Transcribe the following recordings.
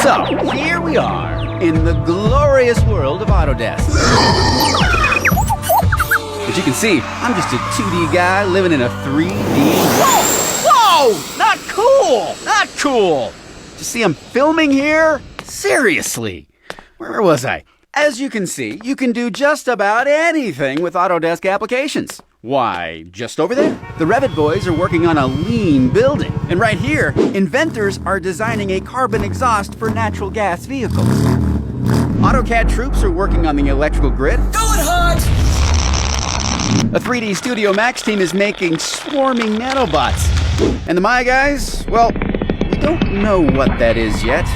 So, here we are, in the glorious world of Autodesk. As you can see, I'm just a 2D guy living in a 3D world. Whoa! Not cool! Not cool! You see I'm filming here? Seriously! Where was I? As you can see, you can do just about anything with Autodesk applications. Why, just over there, the Revit boys are working on a lean building. And right here, inventors are designing a carbon exhaust for natural gas vehicles. AutoCAD troops are working on the electrical grid. Going hot! A 3D Studio Max team is making swarming nanobots. And the Maya guys, well, we don't know what that is yet.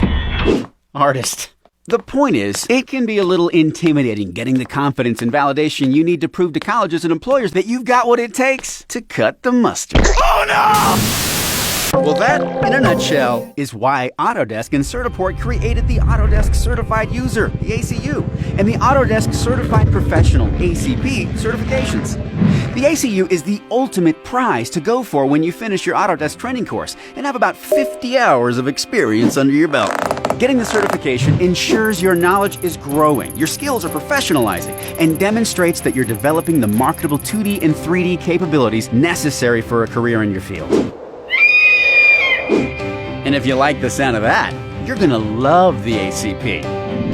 Artist. The point is, it can be a little intimidating getting the confidence and validation you need to prove to colleges and employers that you've got what it takes to cut the mustard. Oh no! Well, that, in a nutshell, is why Autodesk and Certiport created the Autodesk Certified User, the ACU, and the Autodesk Certified Professional, ACP, certifications. The ACU is the ultimate prize to go for when you finish your Autodesk training course and have about 50 hours of experience under your belt. Getting the certification ensures your knowledge is growing, your skills are professionalizing, and demonstrates that you're developing the marketable 2D and 3D capabilities necessary for a career in your field. And if you like the sound of that, you're gonna love the ACP.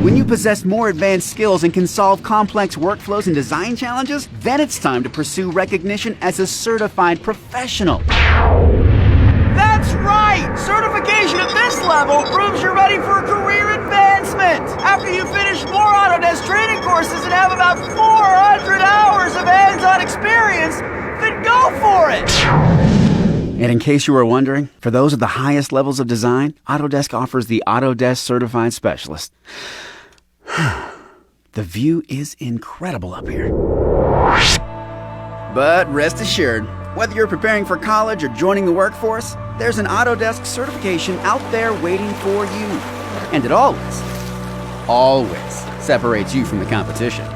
When you possess more advanced skills and can solve complex workflows and design challenges, then it's time to pursue recognition as a certified professional. That's right! Certification at this level proves you're ready for a career advancement! After you finish more Autodesk training courses and have about 400 hours of hands-on experience, then go for it! And in case you were wondering, for those at the highest levels of design, Autodesk offers the Autodesk Certified Specialist. The view is incredible up here. But rest assured, whether you're preparing for college or joining the workforce, there's an Autodesk certification out there waiting for you. And it always separates you from the competition.